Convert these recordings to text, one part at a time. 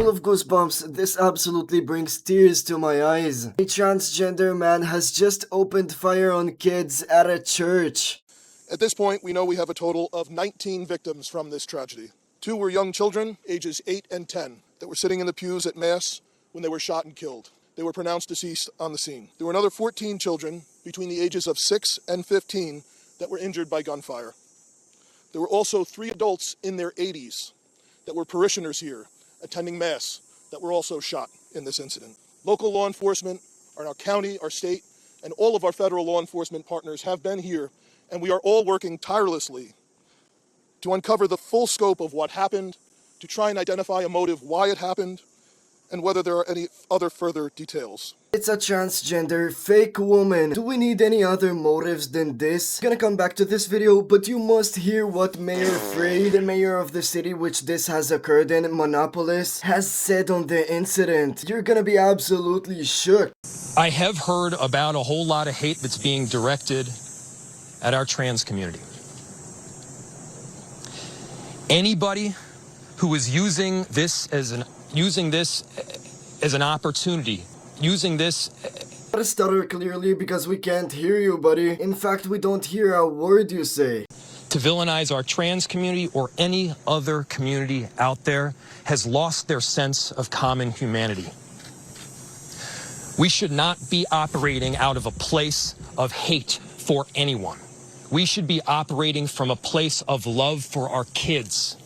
full of goosebumps. This absolutely brings tears to my eyes. A transgender man has just opened fire on kids at a church. At this point, we know we have a total of 19 victims from this tragedy. 2 were young children, ages 8 and 10, that were sitting in the pews at Mass when they were shot and killed. They were pronounced deceased on the scene. There were another 14 children between the ages of 6 and 15 that were injured by gunfire. There were also 3 adults in their 80s that were parishioners here attending Mass that were also shot in this incident. Local law enforcement, our county, our state, and all of our federal law enforcement partners have been here, and we are all working tirelessly to uncover the full scope of what happened, to try and identify a motive why it happened, and whether there are any other further details. It's a transgender fake woman. Do we need any other motives than this? Gonna come back to this video, but you must hear what Mayor Frey, the mayor of the city which this has occurred in, Minneapolis, has said on the incident. You're gonna be absolutely shook. I have heard about a whole lot of hate that's being directed at our trans community. Anybody who is using this as an opportunity, using this. Gotta stutter clearly because we can't hear you, buddy. In fact, we don't hear a word you say. To villainize our trans community or any other community out there has lost their sense of common humanity. We should not be operating out of a place of hate for anyone. We should be operating from a place of love for our kids.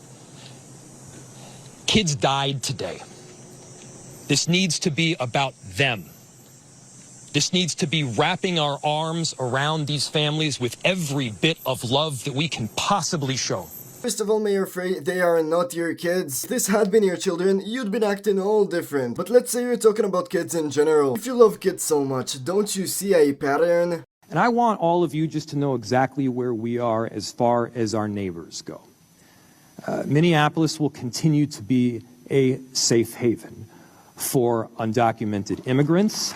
Kids died today. This needs to be about them. This needs to be wrapping our arms around these families with every bit of love that we can possibly show. First of all, Mayor Frey, they are not your kids. If this had been your children, you'd been acting all different. But let's say you're talking about kids in general. If you love kids so much, don't you see a pattern? And I want all of you just to know exactly where we are as far as our neighbors go. Minneapolis will continue to be a safe haven for undocumented immigrants,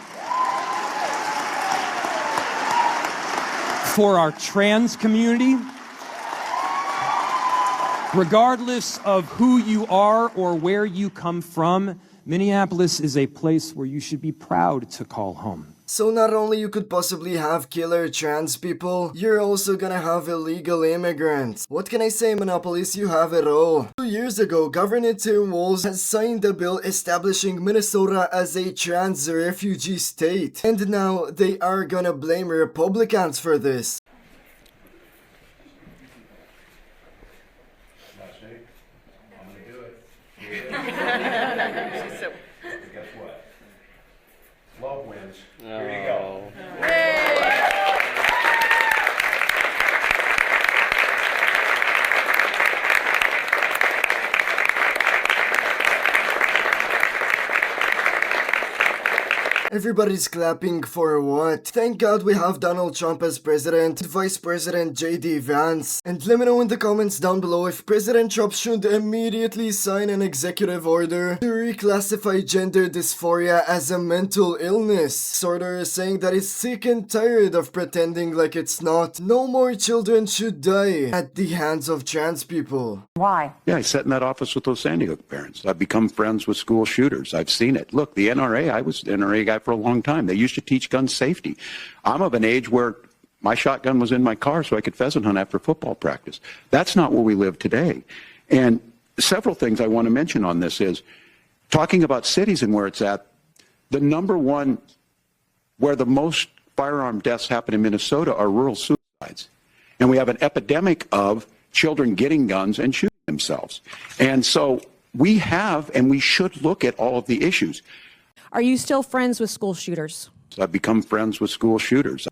for our trans community. Regardless of who you are or where you come from, Minneapolis is a place where you should be proud to call home. So not only you could possibly have killer trans people, you're also gonna have illegal immigrants. What can I say, Minneapolis? You have it all. 2 years ago, Governor Tim Walz has signed a bill establishing Minnesota as a trans refugee state. And now they are gonna blame Republicans for this. I'm gonna do it. Guess what? Love wins. Here you go. Everybody's clapping for what? Thank God we have Donald Trump as president, Vice President JD Vance. And let me know in the comments down below if President Trump should immediately sign an executive order to reclassify gender dysphoria as a mental illness. Sorta saying that he's sick and tired of pretending like it's not. No more children should die at the hands of trans people. Why? Yeah, I sat in that office with those Sandy Hook parents. I've become friends with school shooters. I've seen it. Look, the NRA, I was an NRA guy for a long time. They used to teach gun safety. I'm of an age where my shotgun was in my car so I could pheasant hunt after football practice. That's not where we live today. And several things I want to mention on this is, talking about cities and where it's at, the number one where the most firearm deaths happen in Minnesota are rural suicides. And we have an epidemic of children getting guns and shooting themselves. And so we have, and we should look at all of the issues. Are you still friends with school shooters? I've become friends with school shooters.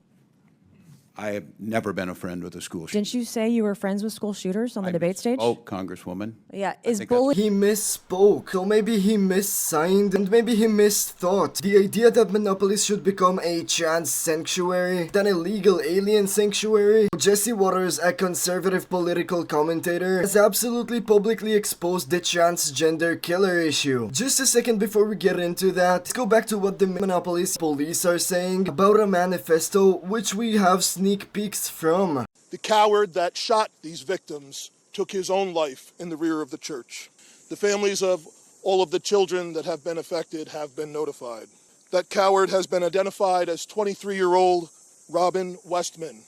I have never been a friend with a school shooter. Didn't you say you were friends with school shooters on the debate stage? Oh, Congresswoman. Yeah, is bullying... He misspoke, so maybe he missigned, and maybe he misthought. The idea that Minneapolis should become a trans sanctuary, than a legal alien sanctuary. Jesse Waters, a conservative political commentator, has absolutely publicly exposed the transgender killer issue. Just a second before we get into that, let's go back to what the Minneapolis police are saying about a manifesto which we have sneak peeks from. The coward that shot these victims took his own life in the rear of the church. The families of All of the children that have been affected have been notified. That coward has been identified as 23-year-old Robin Westman.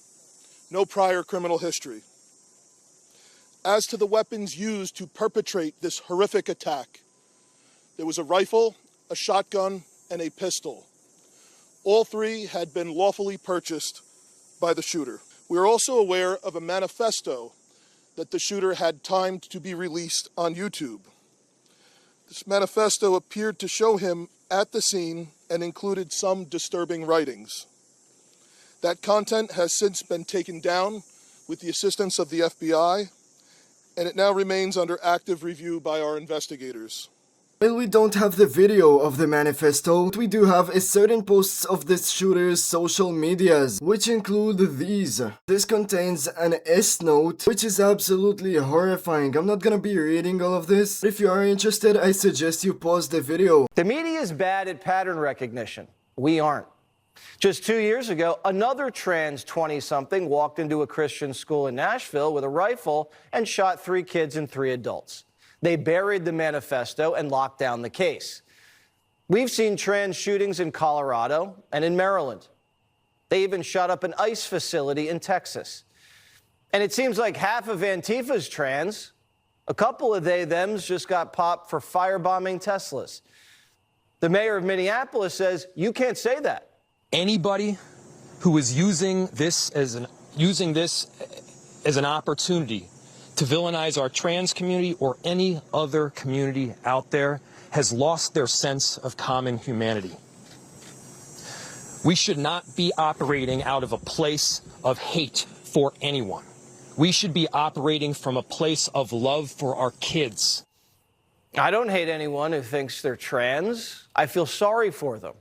No prior criminal history. As to the weapons used to perpetrate this horrific attack, there was a rifle, a shotgun, and a pistol. All three had been lawfully purchased by the shooter. We are also aware of a manifesto that the shooter had timed to be released on YouTube. This manifesto appeared to show him at the scene and included some disturbing writings. That content has since been taken down with the assistance of the FBI, and it now remains under active review by our investigators. While we don't have the video of the manifesto, what we do have is certain posts of this shooter's social medias, which include these. This contains an S-note, which is absolutely horrifying. I'm not gonna be reading all of this, but if you are interested, I suggest you pause the video. The media is bad at pattern recognition. We aren't. Just 2 years ago, another trans 20-something walked into a Christian school in Nashville with a rifle and shot 3 kids and 3 adults. They buried the manifesto and locked down the case. We've seen trans shootings in Colorado and in Maryland. They even shot up an ICE facility in Texas. And it seems like half of Antifa's trans. A couple of they-thems just got popped for firebombing Teslas. The mayor of Minneapolis says you can't say that. Anybody who is using this as an opportunity to villainize our trans community or any other community out there has lost their sense of common humanity. We should not be operating out of a place of hate for anyone. We should be operating from a place of love for our kids. I don't hate anyone who thinks they're trans. I feel sorry for them.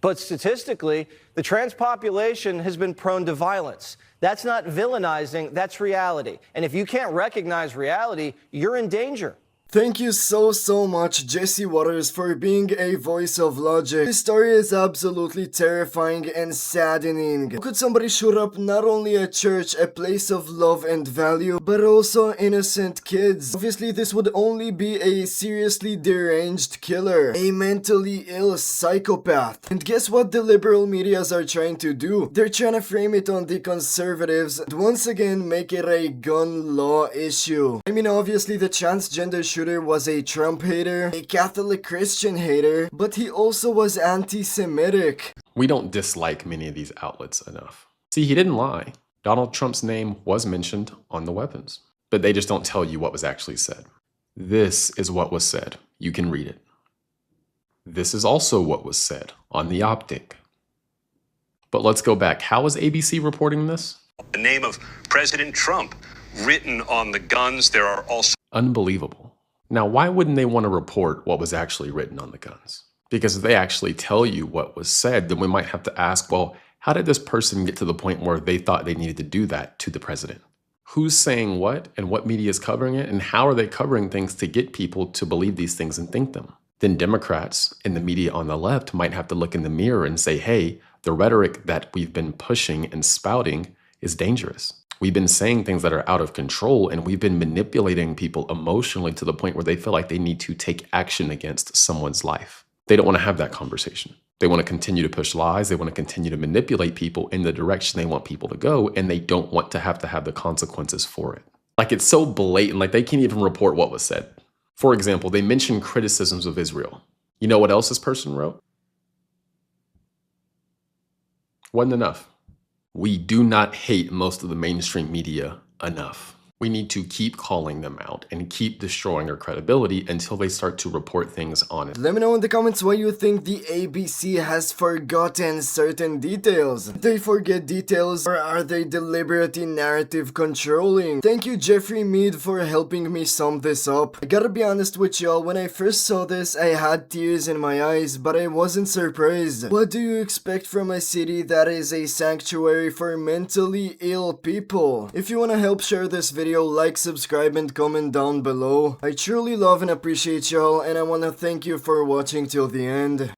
But statistically, the trans population has been prone to violence. That's not villainizing, that's reality. And if you can't recognize reality, you're in danger. Thank you so much, Jesse Waters, for being a voice of logic. This story is absolutely terrifying and saddening. How could somebody shoot up not only a church, a place of love and value, but also innocent kids? Obviously, this would only be a seriously deranged killer, a mentally ill psychopath. And guess what the liberal medias are trying to do? They're trying to frame it on the conservatives and once again make it a gun law issue. I mean, obviously the transgender shooter was a Trump hater, a Catholic Christian hater, but he also was anti-Semitic. We don't dislike many of these outlets enough. See, he didn't lie. Donald Trump's name was mentioned on the weapons, but they just don't tell you what was actually said. This is what was said. You can read it. This is also what was said on the optic. But let's go back. How is ABC reporting this? The name of President Trump written on the guns. There are also... Unbelievable. Now, why wouldn't they want to report what was actually written on the guns? Because if they actually tell you what was said, then we might have to ask, well, how did this person get to the point where they thought they needed to do that to the president? Who's saying what and what media is covering it, and how are they covering things to get people to believe these things and think them? Then Democrats and the media on the left might have to look in the mirror and say, hey, the rhetoric that we've been pushing and spouting is dangerous. We've been saying things that are out of control, and we've been manipulating people emotionally to the point where they feel like they need to take action against someone's life. They don't want to have that conversation. They want to continue to push lies. They want to continue to manipulate people in the direction they want people to go, and they don't want to have the consequences for it. Like, it's so blatant, like they can't even report what was said. For example, they mentioned criticisms of Israel. You know what else this person wrote? Wasn't enough. We do not hate most of the mainstream media enough. We need to keep calling them out and keep destroying their credibility until they start to report things honestly. Let me know in the comments why you think the ABC has forgotten certain details. Did they forget details, or are they deliberately narrative controlling? Thank you, Jeffrey Mead, for helping me sum this up. I gotta be honest with y'all, when I first saw this, I had tears in my eyes, but I wasn't surprised. What do you expect from a city that is a sanctuary for mentally ill people? If you wanna help share this video, like, subscribe, and comment down below. I truly love and appreciate y'all, and I wanna thank you for watching till the end.